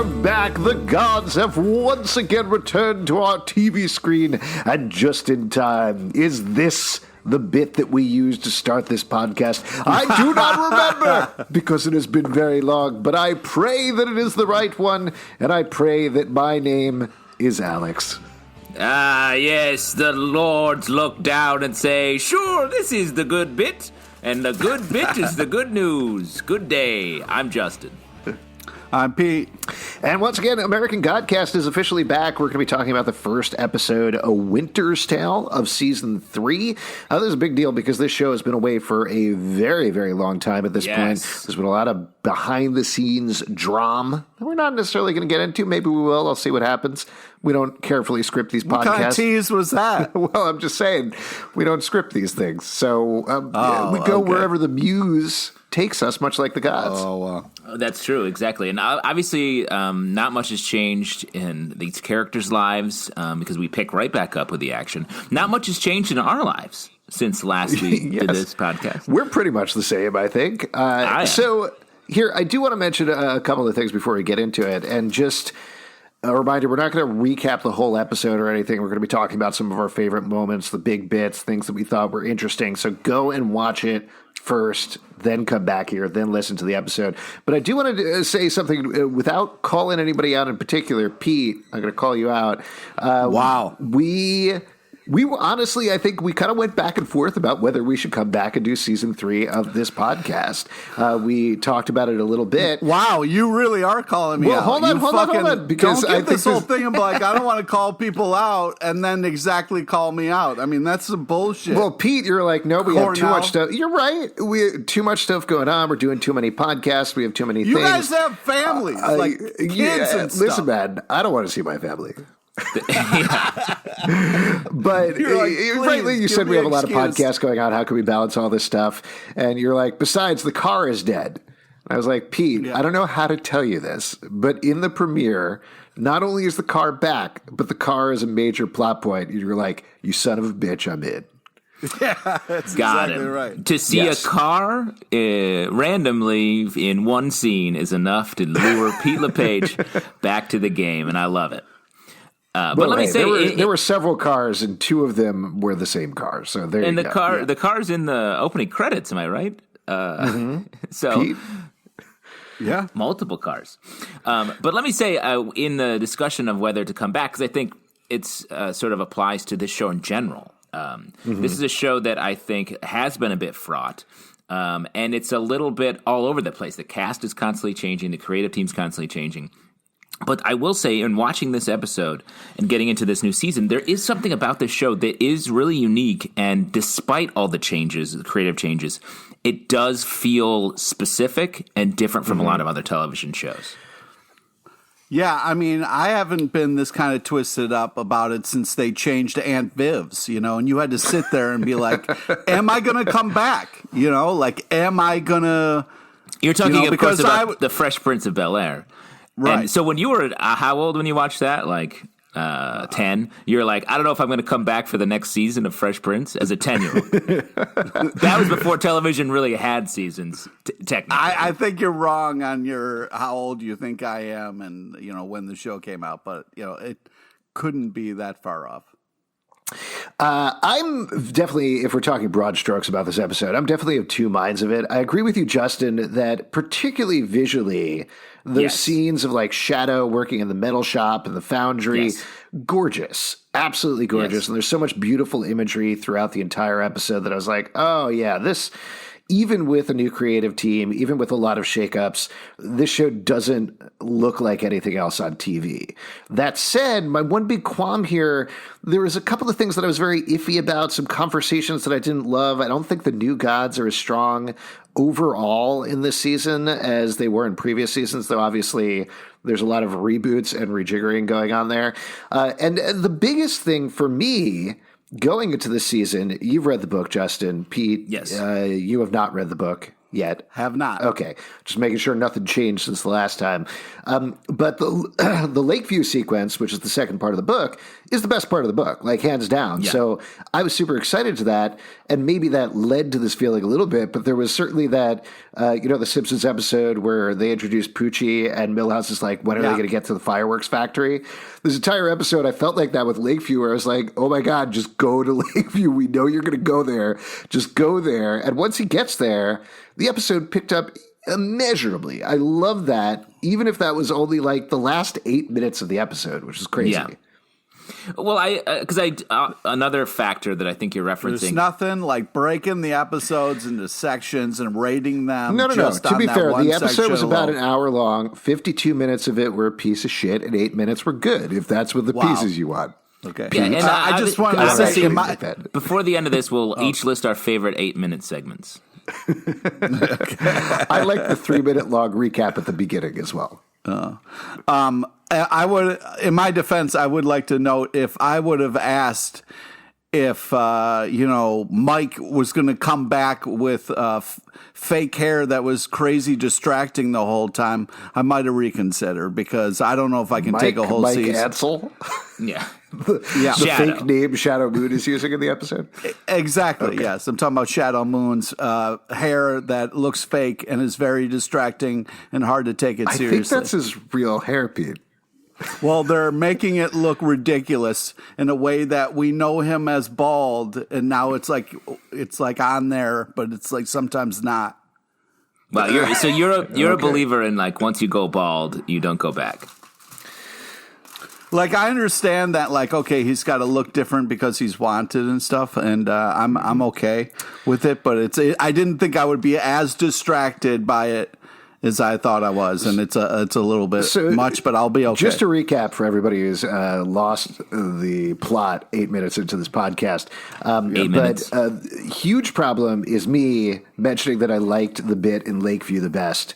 we're back. The gods have once again returned to our TV screen, and just in time. Is this the bit that we used to start this podcast? I do not remember, because it has been very long, but I pray that it is the right one, and I pray that my name is Alex. Ah, yes, the lords look down and say, sure, this is the good bit, and the good bit is the good news. Good day. I'm Justin. I'm Pete. And once again, American Godcast is officially back. We're going to be talking about the first episode, A Winter's Tale of Season 3. This is a big deal because this show has been away for a very, very long time at this point. There's been a lot of behind-the-scenes drama that we're not necessarily going to get into. Maybe we will. I'll see what happens. We don't carefully script these podcasts. What kind of tease was that? Well, I'm just saying, we don't script these things. So we go wherever the muse takes us, much like the gods. Oh, wow. That's true, exactly. And obviously, not much has changed in these characters' lives because we pick right back up with the action. Not much has changed in our lives since last week did this podcast. We're pretty much the same, I think. So here, I do want to mention a couple of things before we get into it. And just a reminder, we're not going to recap the whole episode or anything. We're going to be talking about some of our favorite moments, the big bits, things that we thought were interesting. So go and watch it first, then come back here, then listen to the episode. But I do want to say something without calling anybody out in particular. Pete, I'm going to call you out. Wow. We honestly, I think we kind of went back and forth about whether we should come back and do season 3 of this podcast. We talked about it a little bit. Wow, you really are calling me out. Hold on. Because don't get this whole thing of like, I don't want to call people out and then exactly call me out. I mean, that's some bullshit. Well, Pete, you're like, no, we have too much stuff. You're right. We have too much stuff going on. We're doing too many podcasts. We have too many things. You guys have families, like kids and stuff. Listen, man, I don't want to see my family. But frankly, you said we have a lot of podcasts going on. How can we balance all this stuff? And you're like, besides, the car is dead. I was like, Pete, I don't know how to tell you this, but in the premiere, not only is the car back, but the car is a major plot point. You're like, you son of a bitch, I'm in. Yeah, that's Got exactly him. right. To see a car randomly in one scene is enough to lure Pete LePage back to the game, and I love it. But let me say, there were several cars, and 2 of them were the same car. So there you go. The car's in the opening credits. Am I right? So, Pete? Yeah, multiple cars. But let me say, in the discussion of whether to come back, because I think it's sort of applies to this show in general. This is a show that I think has been a bit fraught. And it's a little bit all over the place. The cast is constantly changing. The creative team's constantly changing. But I will say, in watching this episode and getting into this new season, there is something about this show that is really unique. And despite all the changes, the creative changes, it does feel specific and different from a lot of other television shows. Yeah, I mean, I haven't been this kind of twisted up about it since they changed to Aunt Viv's, and you had to sit there and be like, am I going to come back? Am I going to... You're talking, of course, about The Fresh Prince of Bel-Air. Right. And so when you were how old when you watched that? Like 10? You're like, I don't know if I'm going to come back for the next season of Fresh Prince as a 10-year-old. That was before television really had seasons, technically. I think you're wrong on how old you think I am and, when the show came out. But, it couldn't be that far off. I'm definitely, if we're talking broad strokes about this episode, I'm definitely of 2 minds of it. I agree with you, Justin, that particularly visually, those scenes of like Shadow working in the metal shop and the foundry, gorgeous, absolutely gorgeous. Yes. And there's so much beautiful imagery throughout the entire episode that I was like, oh yeah, this... Even with a new creative team, even with a lot of shakeups, this show doesn't look like anything else on TV. That said, my one big qualm here, there was a couple of things that I was very iffy about, some conversations that I didn't love. I don't think the new gods are as strong overall in this season as they were in previous seasons, though obviously there's a lot of reboots and rejiggering going on there. And the biggest thing for me... Going into this season, you've read the book, Justin. Pete, yes. You have not read the book. yet? Have not. Okay, just making sure nothing changed since the last time. But the Lakeview sequence, which is the second part of the book, is the best part of the book, like hands down. Yeah. So I was super excited to that, and maybe that led to this feeling a little bit. But there was certainly that, the Simpsons episode where they introduced Poochie, and Milhouse is like, "When are they going to get to the fireworks factory?" This entire episode, I felt like that with Lakeview, where I was like, "Oh my God, just go to Lakeview. We know you're going to go there. Just go there." And once he gets there, the episode picked up immeasurably. I love that, even if that was only like the last 8 minutes of the episode, which is crazy. Yeah. Well, another factor that I think you're referencing. There's nothing like breaking the episodes into sections and rating them. No. Just To be on fair, that one the episode section was about alone. an hour long. 52 minutes of it were a piece of shit, and 8 minutes were good, if that's what the pieces you want. Okay. Yeah, and I just wanted to say, before the end of this, we'll each list our favorite 8-minute segments. I like the 3-minute long recap at the beginning as well. I would, in my defense, I would like to note if I would have asked if Mike was going to come back with fake hair that was crazy distracting the whole time, I might have reconsidered, because I don't know if I can take a whole Mike season. Ansel? Yeah. The Shadow. fake name Shadow Moon is using in the episode? Exactly, yes. I'm talking about Shadow Moon's hair that looks fake and is very distracting and hard to take it seriously. I think that's his real hair, Pete. Well, they're making it look ridiculous in a way that we know him as bald, and now it's like on there, but it's like sometimes not. Wow, you're a believer in, like, once you go bald, you don't go back. Like, I understand that, like, okay, he's got to look different because he's wanted and stuff, and I'm okay with it, but I didn't think I would be as distracted by it as I thought I was, and it's a little bit much, but I'll be okay. Just to recap for everybody who's lost the plot 8 minutes into this podcast, 8 minutes. But huge problem is me mentioning that I liked the bit in Lakeview the best.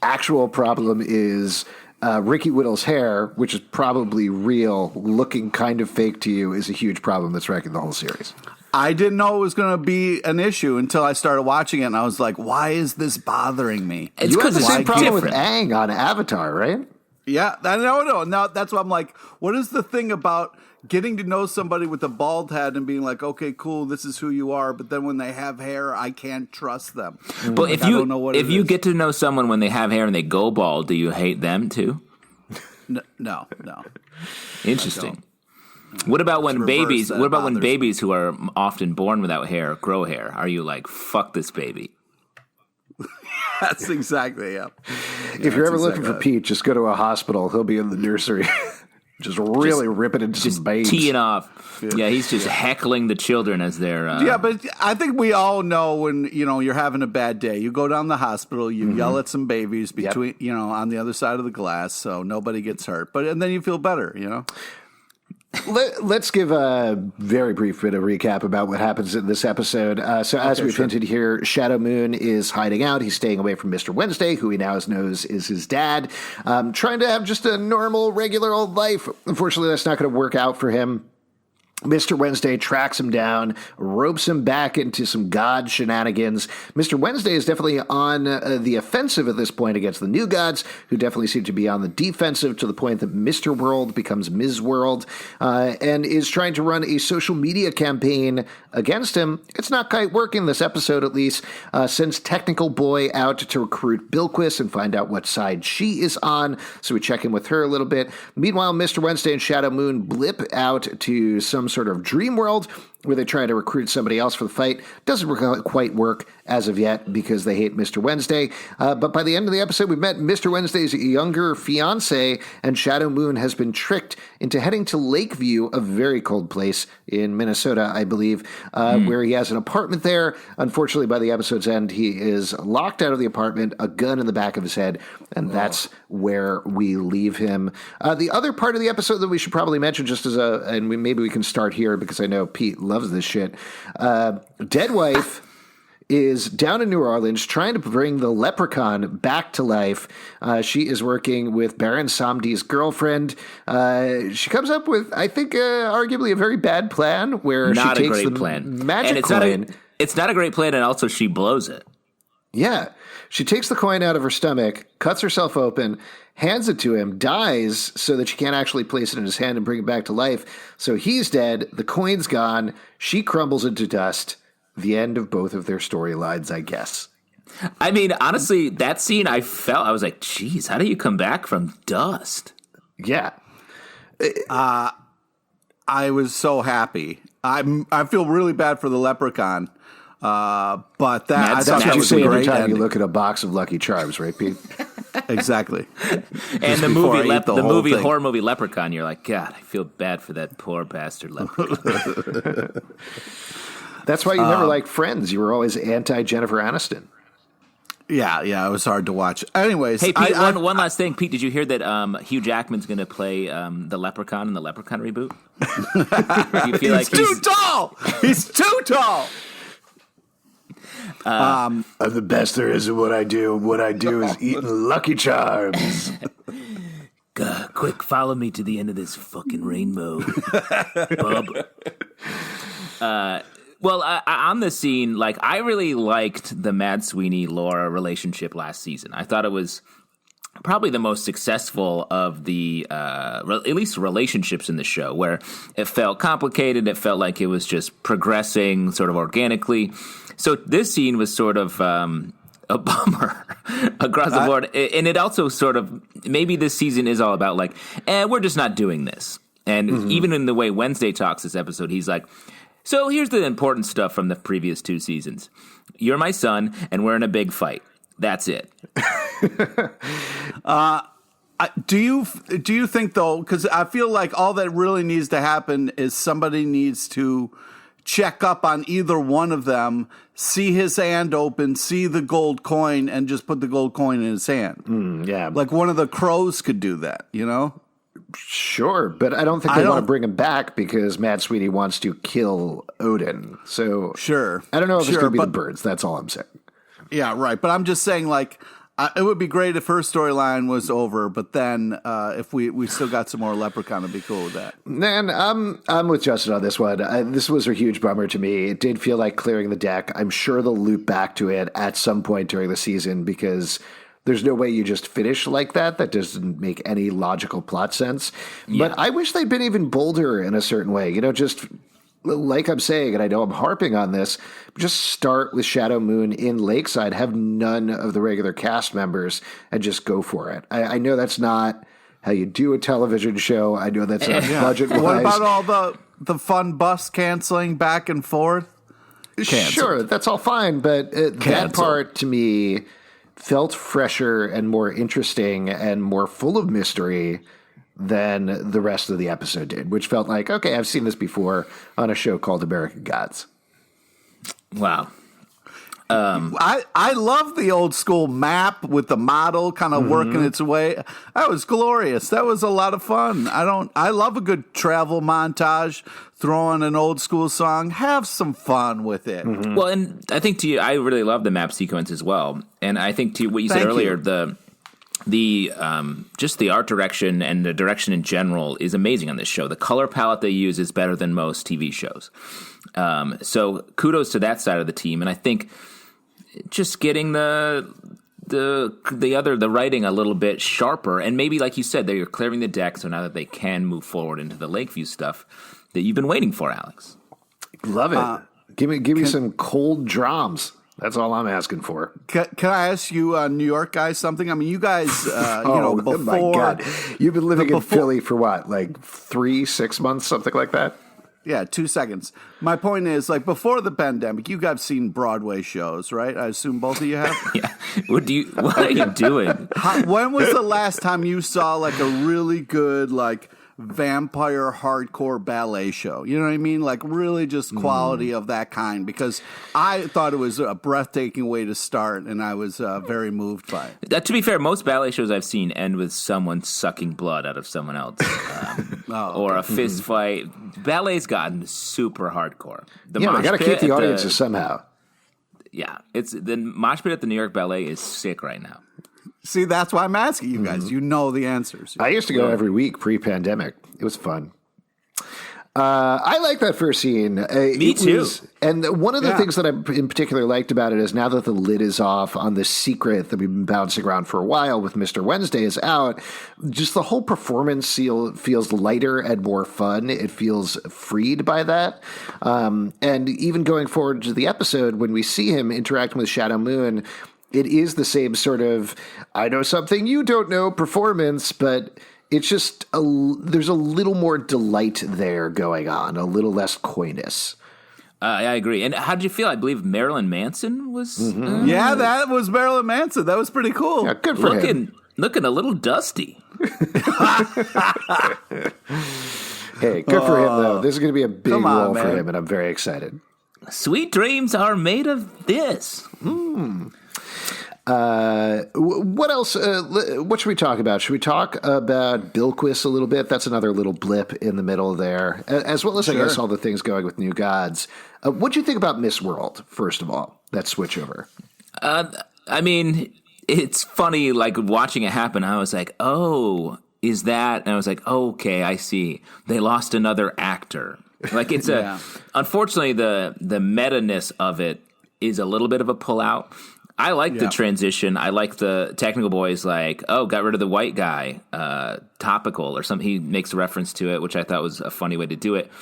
Actual problem is Ricky Whittle's hair, which is probably real, looking kind of fake to you, is a huge problem that's wrecking the whole series. I didn't know it was going to be an issue until I started watching it, and I was like, why is this bothering me? You had the same problem with different. Aang on Avatar, right? Yeah, no, that's what I'm like, what is the thing about getting to know somebody with a bald head and being like, okay, cool, this is who you are, but then when they have hair, I can't trust them. But like, if you get to know someone when they have hair and they go bald, do you hate them too? No. Interesting. What about when babies? What about when babies who are often born without hair grow hair? Are you like, fuck this baby? That's exactly, yeah. If you're ever looking for Pete, just go to a hospital. He'll be in the nursery. Just really ripping into some babes. Teeing off. Yeah, he's just heckling the children as they're... Yeah, but I think we all know when, you're having a bad day. You go down the hospital, you yell at some babies between, on the other side of the glass so nobody gets hurt. And then you feel better, Let's give a very brief bit of recap about what happens in this episode. As we've hinted here, Shadow Moon is hiding out. He's staying away from Mr. Wednesday, who he now knows is his dad, trying to have just a normal, regular old life. Unfortunately, that's not going to work out for him. Mr. Wednesday tracks him down, ropes him back into some god shenanigans. Mr. Wednesday is definitely on the offensive at this point against the new gods, who definitely seem to be on the defensive to the point that Mr. World becomes Ms. World, and is trying to run a social media campaign against him. It's not quite working this episode, at least. Sends Technical Boy out to recruit Bilquis and find out what side she is on, so we check in with her a little bit. Meanwhile, Mr. Wednesday and Shadow Moon blip out to some sort of dream world where they try to recruit somebody else for the fight. Doesn't quite work as of yet because they hate Mr. Wednesday. But by the end of the episode, we've met Mr. Wednesday's younger fiance, and Shadow Moon has been tricked into heading to Lakeview, a very cold place in Minnesota, I believe, where he has an apartment there. Unfortunately, by the episode's end, he is locked out of the apartment, a gun in the back of his head, and that's where we leave him. The other part of the episode that we should probably mention, just as maybe we can start here because I know Pete loves this shit. Dead Wife is down in New Orleans trying to bring the Leprechaun back to life. She is working with Baron Samdi's girlfriend. She comes up with, I think, arguably a very bad plan where not she a takes great the plan. magic and coin. it's not a great plan, and also she blows it. Yeah. She takes the coin out of her stomach, cuts herself open, hands it to him, dies so that she can't actually place it in his hand and bring it back to life. So he's dead. The coin's gone. She crumbles into dust. The end of both of their storylines, I guess. I mean, honestly, that scene, I was like, geez, how do you come back from dust? Yeah. I was so happy. I feel really bad for the leprechaun. But I thought that was a great time ending. you look at a box of Lucky Charms, right, Pete? Exactly. And the horror movie Leprechaun, you're like, God, I feel bad for that poor bastard leprechaun. That's why you never liked Friends. You were always anti-Jennifer Aniston. Yeah, it was hard to watch. Anyways, hey, Pete, one last thing. Pete, did you hear that Hugh Jackman's going to play the Leprechaun in the Leprechaun reboot? You feel he's too tall! He's too tall! I'm the best there is at what I do. What I do is eating Lucky Charms. Quick, follow me to the end of this fucking rainbow, bub. Well, on the scene, like, I really liked the Mad Sweeney-Laura relationship last season. I thought it was probably the most successful of the, at least relationships in the show, where it felt complicated. It felt like it was just progressing sort of organically. So this scene was sort of a bummer across the board. And it also sort of, maybe this season is all about like, we're just not doing this. And even in the way Wednesday talks this episode, he's like, so here's the important stuff from the previous 2 seasons. You're my son, and we're in a big fight. That's it. Do you think, though, because I feel like all that really needs to happen is somebody needs to check up on either one of them, see his hand open, see the gold coin, and just put the gold coin in his hand. Yeah. Like one of the crows could do that, you know? Sure, but I don't think they want to bring him back because Mad Sweeney wants to kill Odin. So sure, I don't know if it's going to be the birds. That's all I'm saying. Yeah, right. But I'm just saying, like, it would be great if her storyline was over, but then if we still got some more Leprechaun, I'd be cool with that. Man, I'm with Justin on this one. This was a huge bummer to me. It did feel like clearing the deck. I'm sure they'll loop back to it at some point during the season because there's no way you just finish like that. That doesn't make any logical plot sense. Yeah. But I wish they'd been even bolder in a certain way. You know, just like I'm saying, and I know I'm harping on this, just start with Shadow Moon in Lakeside, have none of the regular cast members, and just go for it. I know that's not how you do a television show. I know that's not budget-wise. What about all the fun bus canceling back and forth? Canceled. Sure, that's all fine, but that part to me felt fresher and more interesting and more full of mystery than the rest of the episode did, which felt like, okay, I've seen this before on a show called American Gods. Wow. I love the old school map with the model kind of working its way. That was glorious. That was a lot of fun. I love a good travel montage, throw on an old school song, have some fun with it. Well, and I think I really love the map sequence as well. And I think to what you said earlier, the just the art direction and the direction in general is amazing on this show. The color palette they use is better than most TV shows. So kudos to that side of the team. And I think just getting the writing a little bit sharper, and maybe like you said, they're clearing the deck so now that they can move forward into the Lakeview stuff that you've been waiting for, Alex. Love it. Give me some cold drums. That's all I'm asking for. Can I ask you, New York guys, something? I mean, you guys, before... my God. You've been living in Philly for what, like 3-6 months, something like that? Yeah, 2 seconds. My point is, like, before the pandemic, you guys have seen Broadway shows, right? I assume both of you have? Yeah. What are you doing? When was the last time you saw, like, a really good, like, vampire hardcore ballet show? You know what I mean? Like, really just quality of that kind, because I thought it was a breathtaking way to start, and I was very moved by it. To be fair, most ballet shows I've seen end with someone sucking blood out of someone else, or a fist fight. Ballet's gotten super hardcore. They got to keep the audiences somehow. Yeah, it's the mosh pit at the New York Ballet is sick right now. See, that's why I'm asking you guys. You know the answers. I used to go every week pre-pandemic. It was fun. I like that first scene. Me too. And one of the things that I in particular liked about it is now that the lid is off on this secret that we've been bouncing around for a while with Mr. Wednesday is out, just the whole performance feels lighter and more fun. It feels freed by that. And even going forward to the episode, when we see him interacting with Shadow Moon, it is the same sort of, I know something you don't know performance, but it's just, there's a little more delight there going on, a little less coyness. I agree. And how did you feel? I believe Marilyn Manson was... Yeah, that was Marilyn Manson. That was pretty cool. Yeah, good for him. Looking a little dusty. Hey, good for him, though. This is going to be a big role for him, and I'm very excited. Sweet dreams are made of this. What else? What should we talk about? Should we talk about Bilquis a little bit? That's another little blip in the middle there, as well as I guess all the things going with New Gods. What do you think about Miss World? First of all, that switchover. I mean, it's funny. Like watching it happen, I was like, "Oh, is that?" And I was like, "Okay, I see. They lost another actor." Like it's unfortunately the meta-ness of it is a little bit of a pullout. I like the transition. I like the technical boys like, oh, got rid of the white guy, topical or something. He makes a reference to it, which I thought was a funny way to do it.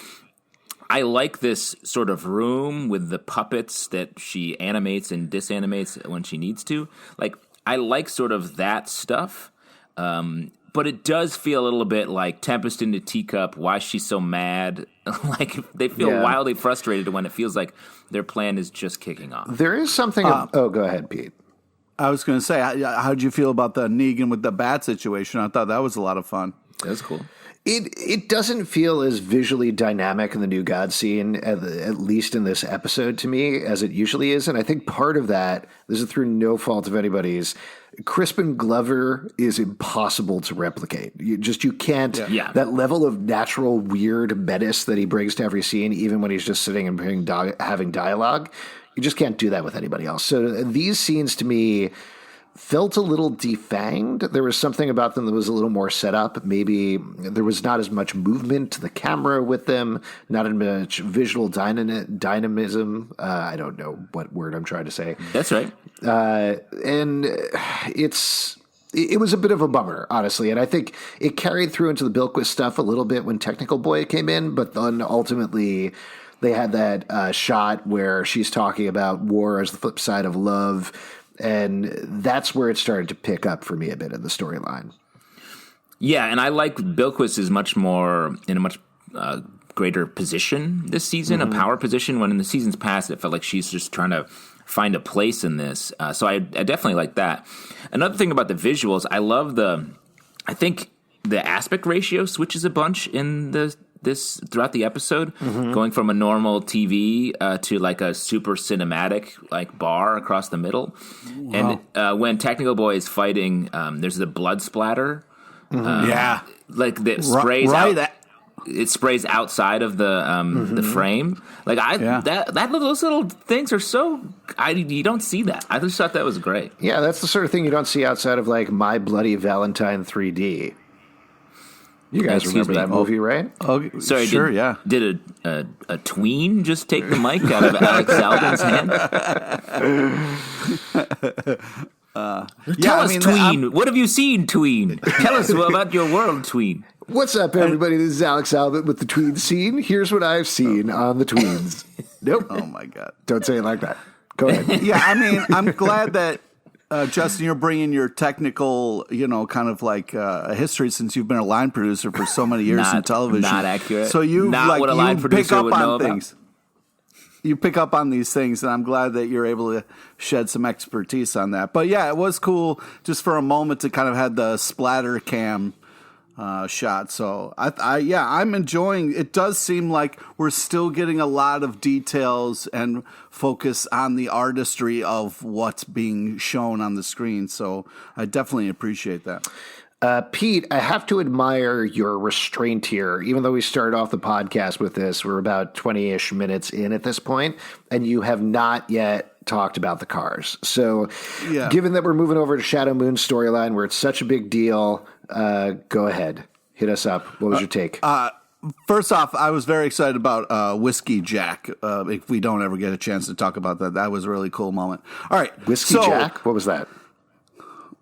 I like this sort of room with the puppets that she animates and disanimates when she needs to. Like, I like sort of that stuff. But it does feel a little bit like Tempest in the Teacup. Why is she so mad? Like, they feel wildly frustrated when it feels like their plan is just kicking off. There is something... go ahead, Pete. I was going to say, how'd you feel about the Negan with the bat situation? I thought that was a lot of fun. That was cool. It doesn't feel as visually dynamic in the New God scene, at least in this episode to me, as it usually is. And I think part of that, this is through no fault of anybody's, Crispin Glover is impossible to replicate. You can't. Yeah. That level of natural, weird menace that he brings to every scene, even when he's just sitting and having dialogue, you just can't do that with anybody else. So these scenes to me felt a little defanged. There was something about them that was a little more set up. Maybe there was not as much movement to the camera with them, not as much visual dynamism. I don't know what word I'm trying to say. That's right. And it was a bit of a bummer, honestly. And I think it carried through into the Bilquis stuff a little bit when Technical Boy came in, but then ultimately they had that shot where she's talking about war as the flip side of love. And that's where it started to pick up for me a bit in the storyline. Yeah, and I like Bilquis is much more in a much greater position this season, a power position, when in the seasons past it felt like she's just trying to find a place in this. So I definitely like that. Another thing about the visuals, I think the aspect ratio switches a bunch in this throughout the episode, going from a normal TV to like a super cinematic like bar across the middle. Wow. And when Technical Boy is fighting, there's the blood splatter. Like that sprays out. It sprays outside of the frame. Like those little things are so. You don't see that. I just thought that was great. Yeah, that's the sort of thing you don't see outside of like My Bloody Valentine 3D. You guys remember that movie, right? Oh, sorry, sure, Did a tween just take the mic out of Alex Zalben's hand? Tell us, tween. What have you seen, tween? Tell us about your world, tween. What's up, everybody? This is Alex Albert with the tween scene. Here's what I've seen on the tweens. Nope. Oh, my God. Don't say it like that. Go ahead. Yeah, I mean, I'm glad that Justin, you're bringing your technical, kind of like history since you've been a line producer for so many years in television. Not accurate. So you what a line producer would know about. You pick up on these things, and I'm glad that you're able to shed some expertise on that. But yeah, it was cool just for a moment to kind of have the splatter cam shot. So I'm enjoying. It does seem like we're still getting a lot of details and focus on the artistry of what's being shown on the screen. So I definitely appreciate that. Pete, I have to admire your restraint here. Even though we started off the podcast with this, we're about 20-ish minutes in at this point, and you have not yet talked about the cars. So given that we're moving over to Shadow Moon's storyline where it's such a big deal, go ahead. Hit us up. What was your take? First off, I was very excited about Whiskey Jack. If we don't ever get a chance to talk about that, that was a really cool moment. All right, Whiskey Jack? What was that?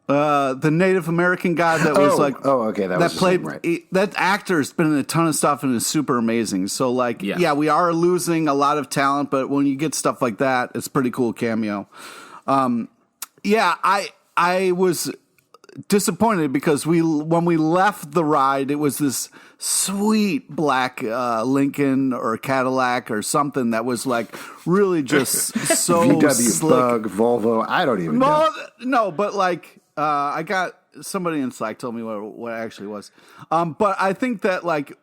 The Native American guy that was okay, that was played his name, right. That actor's been in a ton of stuff and is super amazing. So we are losing a lot of talent, but when you get stuff like that, it's a pretty cool cameo. I was disappointed because when we left the ride, it was this sweet black Lincoln or Cadillac or something that was like really just so VW slick. Bug, Volvo, I don't even know. No, but like I got somebody in Slack told me what it actually was. But I think that like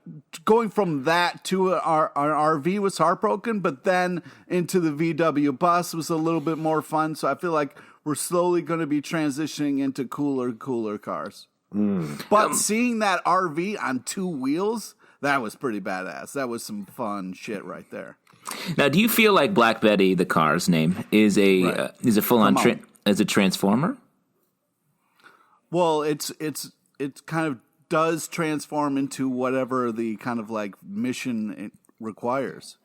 going from that to an RV was heartbroken, but then into the VW bus was a little bit more fun. So I feel like we're slowly going to be transitioning into cooler cars. But seeing that RV on two wheels, that was pretty badass. That was some fun shit right there. Now, do you feel like Black Betty, the car's name, is a full-on as a transformer? Well, it's kind of does transform into whatever the kind of like mission it requires.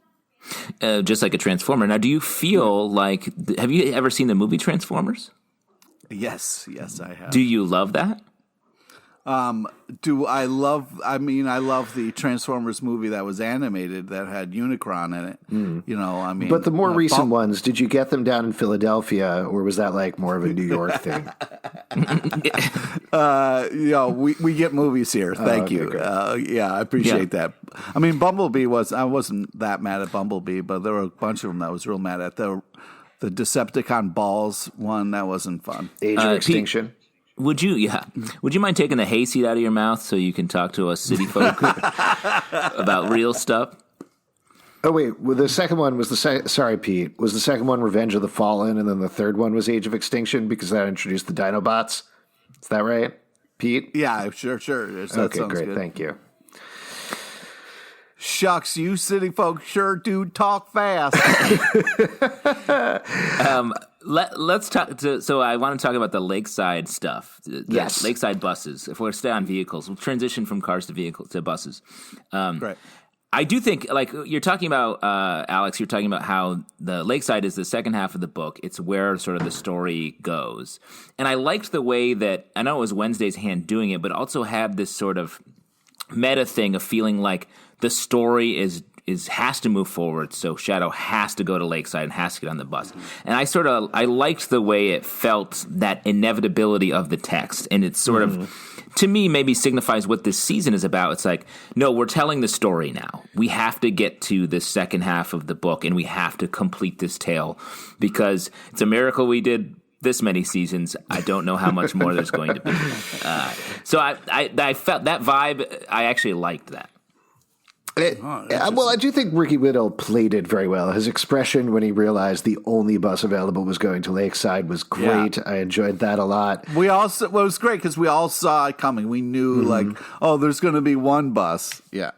Just like a transformer. Now, do you feel like have you ever seen the movie Transformers? Yes, I have. Do you love that? I love the Transformers movie that was animated that had Unicron in it. But the more recent ones, did you get them down in Philadelphia, or was that like more of a New York thing? We get movies here. Thank you. I appreciate that. I mean, Bumblebee I wasn't that mad at Bumblebee, but there were a bunch of them that I was real mad at. The Decepticon balls one, that wasn't fun. Age of Extinction. Would you mind taking the hayseed out of your mouth so you can talk to us city folk about real stuff? Oh, wait. Well, the second one was sorry, Pete. Was the second one Revenge of the Fallen, and then the third one was Age of Extinction because that introduced the Dinobots? Is that right, Pete? Yeah, sure. Okay, great. Good. Thank you. Shucks, you city folk sure do talk fast. Let's talk. So I want to talk about the Lakeside stuff. Yes, Lakeside buses. If we're stay on vehicles, we'll transition from cars to buses. Right. I do think, like you're talking about, Alex. You're talking about how the Lakeside is the second half of the book. It's where sort of the story goes, and I liked the way that I know it was Wednesday's hand doing it, but also had this sort of meta thing of feeling like the story has to move forward, so Shadow has to go to Lakeside and has to get on the bus. And I liked the way it felt, that inevitability of the text, and it's sort of, to me, maybe signifies what this season is about. It's like, no, we're telling the story now. We have to get to the second half of the book, and we have to complete this tale, because it's a miracle we did this many seasons. I don't know how much more there's going to be. So I felt that vibe. I actually liked that. Well, I do think Ricky Whittle played it very well. His expression when he realized the only bus available was going to Lakeside was great. Yeah. I enjoyed that a lot. It was great because we all saw it coming. We knew there's going to be one bus. Yeah.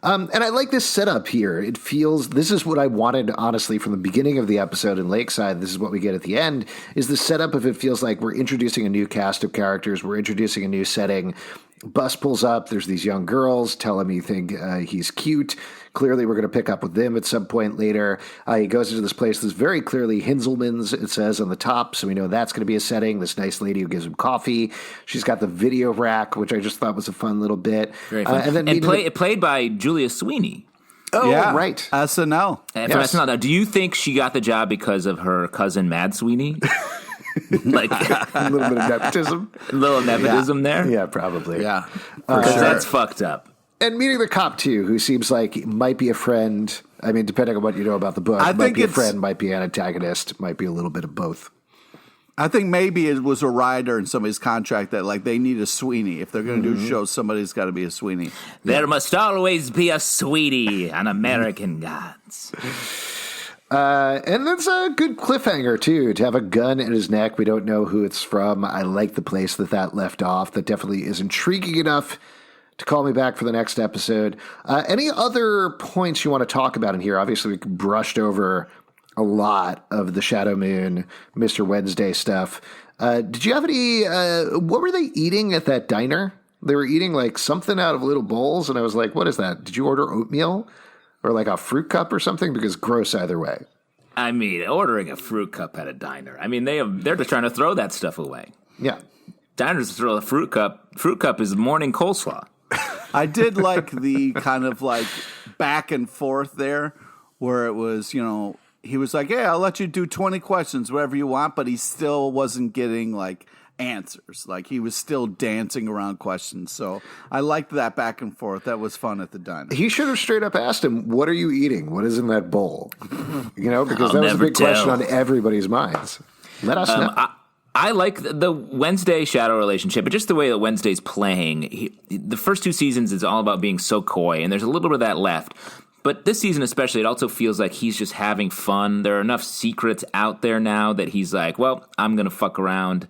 And I like this setup here. It feels, this is what I wanted, honestly, from the beginning of the episode in Lakeside. This is what we get at the end, is the setup of it feels like we're introducing a new cast of characters. We're introducing a new setting. Bus pulls up. There's these young girls. Tell him you think he's cute. Clearly, we're going to pick up with them at some point later. He goes into this place that's very clearly Hinzelman's, it says on the top, so we know that's going to be a setting. This nice lady who gives him coffee. She's got the video rack, which I just thought was a fun little bit. Very fun. Played by Julia Sweeney. Oh, yeah, right. SNL. From SNL. Now, do you think she got the job because of her cousin Mad Sweeney? Like a little bit of nepotism. A little nepotism there? Yeah, probably. Yeah. Because that's fucked up. And meeting the cop, too, who seems like he might be a friend. I mean, depending on what you know about the book, might be a friend, might be an antagonist, might be a little bit of both. I think maybe it was a rider in somebody's contract that, like, they need a Sweeney. If they're going to do a show, somebody's got to be a Sweeney. There must always be a Sweeney on American Gods. And that's a good cliffhanger, too, to have a gun in his neck. We don't know who it's from. I like the place that left off. That definitely is intriguing enough to call me back for the next episode. Any other points you want to talk about in here? Obviously, we brushed over a lot of the Shadow Moon, Mr. Wednesday stuff. Did you have any, what were they eating at that diner? They were eating like something out of little bowls, and I was like, what is that? Did you order oatmeal or like a fruit cup or something? Because gross either way. I mean, ordering a fruit cup at a diner. I mean, they're just trying to throw that stuff away. Yeah. Diners throw a fruit cup. Fruit cup is morning coleslaw. I did like the kind of like back and forth there where it was, he was like, "Hey, I'll let you do 20 questions, whatever you want," but he still wasn't getting like answers. Like he was still dancing around questions. So I liked that back and forth. That was fun at the diner. He should have straight up asked him, "What are you eating? What is in that bowl?" Because I'll that was a never big tell. question on everybody's minds. Let us know. I like the Wednesday Shadow relationship, but just the way that Wednesday's playing. The first 2 seasons is all about being so coy, and there's a little bit of that left. But this season especially, it also feels like he's just having fun. There are enough secrets out there now that he's like, well, I'm going to fuck around.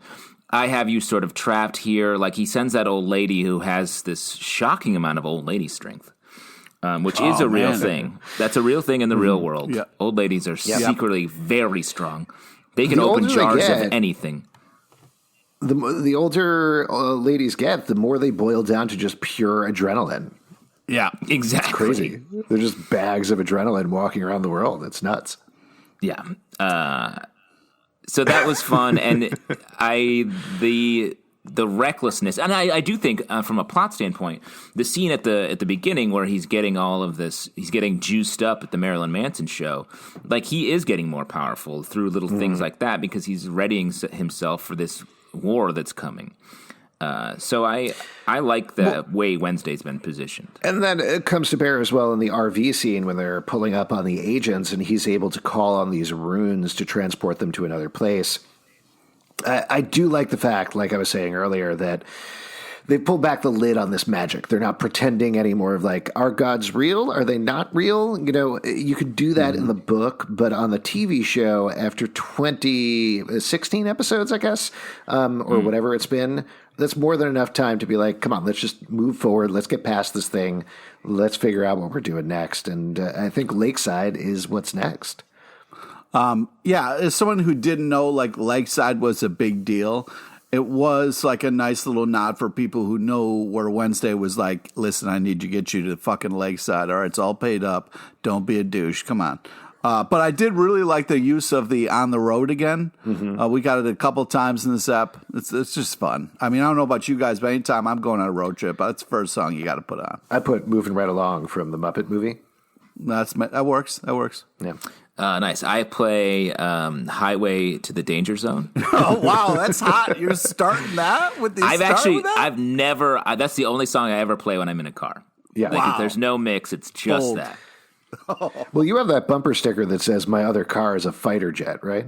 I have you sort of trapped here. Like he sends that old lady who has this shocking amount of old lady strength, which is a real thing. That's a real thing in the real world. Yeah. Old ladies are secretly very strong. They can The open older they jars of get, anything. The older ladies get, the more they boil down to just pure adrenaline. Yeah. Exactly. Crazy. They're just bags of adrenaline walking around the world. It's nuts. Yeah. So that was fun, and the recklessness, and I do think from a plot standpoint, the scene at the beginning where he's getting all of this, he's getting juiced up at the Marilyn Manson show, like he is getting more powerful through little things like that because he's readying himself for this war that's coming. So I like the way Wednesday's been positioned. And then it comes to bear as well in the RV scene when they're pulling up on the agents and he's able to call on these runes to transport them to another place. I do like the fact, like I was saying earlier, that they pulled back the lid on this magic. They're not pretending anymore of like, are gods real? Are they not real? You could do that in the book, but on the TV show, after 16 episodes, I guess, or whatever it's been, that's more than enough time to be like, come on, let's just move forward. Let's get past this thing. Let's figure out what we're doing next. And I think Lakeside is what's next. As someone who didn't know like Lakeside was a big deal, it was like a nice little nod for people who know where Wednesday was like, listen, I need to get you to fucking Lakeside. All right, it's all paid up. Don't be a douche. Come on. But I did really like the use of the on the road again. We got it a couple times in this ep. It's just fun. I mean, I don't know about you guys, but anytime I'm going on a road trip, that's the first song you got to put on. I put Moving Right Along from the Muppet movie. That works. Yeah. Nice. I play Highway to the Danger Zone. Oh, wow. That's hot. You're starting that with the I've never, that's the only song I ever play when I'm in a car. Yeah. Like, there's no mix. It's just Bold. that. Well, you have that bumper sticker that says "My other car is a fighter jet," right?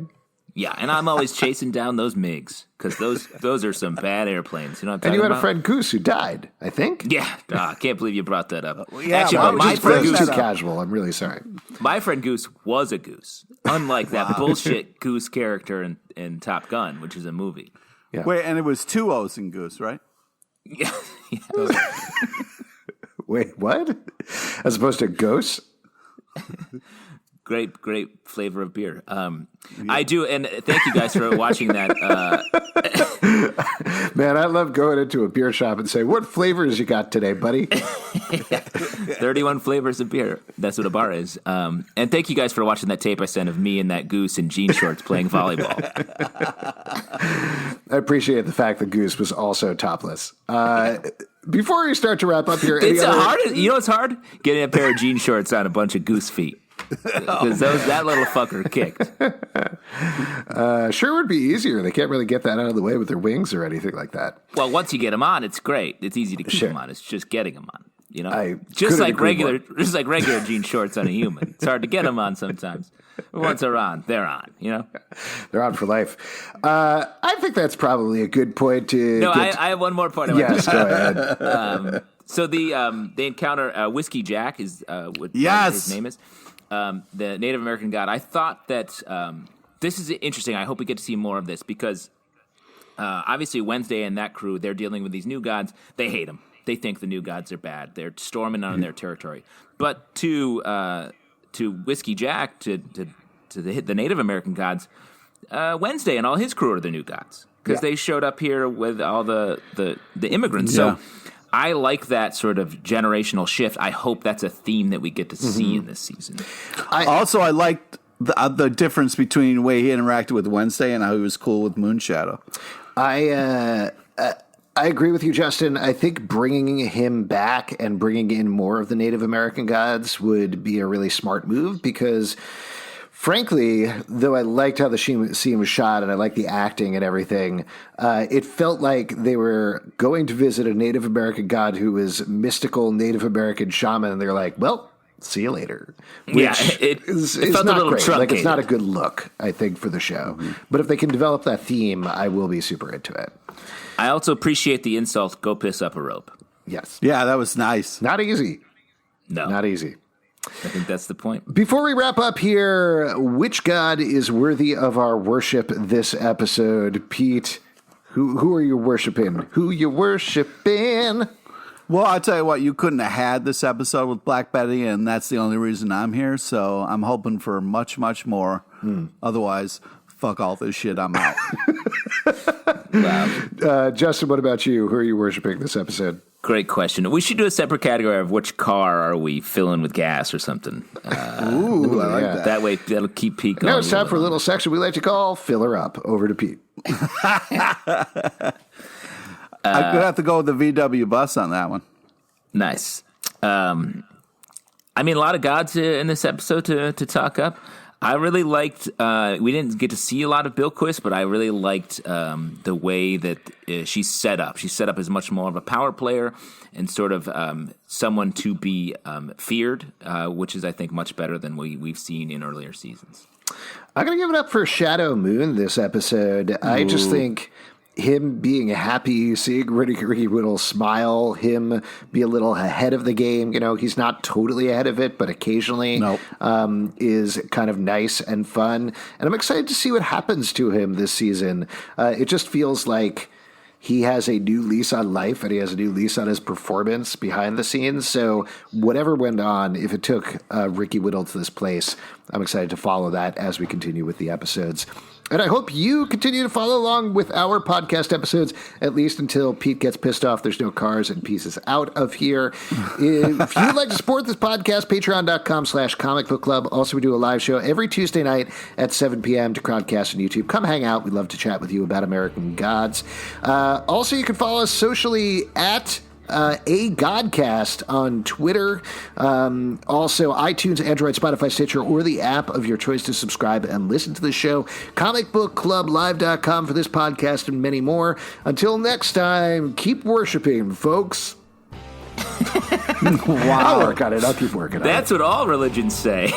Yeah, and I'm always chasing down those MiGs because those are some bad airplanes. You know what I'm talking And you had about? a friend Goose who died, I think. Yeah, I can't believe you brought that up. yeah, Actually, why but would my you friend bring Goose Goose, too casual. I'm really sorry. my friend Goose was a goose, unlike that bullshit Goose character in Top Gun, which is a movie. Yeah. Wait, and it was 2 O's in Goose, right? Yeah, Wait, what? As opposed to Ghost? great flavor of beer. I do, and thank you guys for watching that. Man, I love going into a beer shop and say, "What flavors you got today, buddy?" 31 flavors of beer. That's what a bar is. And thank you guys for watching that tape I sent of me and that goose in jean shorts playing volleyball. I appreciate the fact that Goose was also topless. Before we start to wrap up here, It's hard. You know what's hard? Getting a pair of jean shorts on a bunch of goose feet. Because that little fucker kicked. Sure would be easier. They can't really get that out of the way with their wings or anything like that. Well, once you get them on, it's great. It's easy to keep them on. It's just getting them on. You know, I just couldn't like agree regular jean shorts on a human. It's hard to get them on sometimes. But once they're on, they're on. You know, They're on for life. I think that's probably a good point to. no, I have one more point. Yes, go ahead. So they encounter Whiskey Jack is what Yes. his name is, the Native American god. I thought that this is interesting. I hope we get to see more of this because obviously Wednesday and that crew, they're dealing with these new gods. They hate them. They think the new gods are bad. They're storming on their territory. But to Whiskey Jack, to the Native American gods, Wednesday and all his crew are the new gods because they showed up here with all the immigrants. Yeah. So I like that sort of generational shift. I hope that's a theme that we get to see in this season. I liked the difference between the way he interacted with Wednesday and how he was cool with Moonshadow. I agree with you, Justin. I think bringing him back and bringing in more of the Native American gods would be a really smart move because, frankly, though I liked how the scene was shot and I liked the acting and everything, it felt like they were going to visit a Native American god who was mystical Native American shaman, and they're like, well, see you later. Which it felt not a little great. truncated. Like, it's not a good look, I think, for the show. But if they can develop that theme, I will be super into it. I also appreciate the insult, go piss up a rope. Yes. Yeah, that was nice. Not easy. No. Not easy. I think that's the point. Before we wrap up here, which god is worthy of our worship this episode? Pete, who are you worshiping? Who you worshiping? Well, I'll tell you what, you couldn't have had this episode with Black Betty, and that's the only reason I'm here, so I'm hoping for much, much more. Otherwise, fuck all this shit, I'm out. Wow. Justin, what about you? Who are you worshiping this episode? Great question. We should do a separate category of which car are we filling with gas or something. Ooh, I like that. That way, that'll keep Pete going. Now it's time for a little section we like to call Fill Her Up. Over to Pete. I'm going to have to go with the VW bus on that one. Nice. I mean, a lot of gods in this episode to talk up. I really liked, we didn't get to see a lot of Bilquis, but I really liked the way that she's set up. She's set up as much more of a power player and sort of someone to be feared, which is, I think, much better than we've seen in earlier seasons. I'm going to give it up for Shadow Moon this episode. I just think him being happy, seeing Ricky Whittle smile, him be a little ahead of the game. You know, he's not totally ahead of it, but occasionally is kind of nice and fun. And I'm excited to see what happens to him this season. It just feels like he has a new lease on life and he has a new lease on his performance behind the scenes. So whatever went on, if it took Ricky Whittle to this place, I'm excited to follow that as we continue with the episodes. And I hope you continue to follow along with our podcast episodes, at least until Pete gets pissed off there's no cars and pieces out of here. If you'd like to support this podcast, patreon.com/Comic Book Club. Also, we do a live show every Tuesday night at 7 p.m. to Crowdcast on YouTube. Come hang out. We'd love to chat with you about American Gods. Also, you can follow us socially at A Godcast on Twitter. Also, iTunes, Android, Spotify, Stitcher, or the app of your choice to subscribe and listen to the show. ComicBookClubLive.com for this podcast and many more. Until next time, keep worshiping, folks. Wow. I'll work on it. I'll keep working on it. That's what all religions say.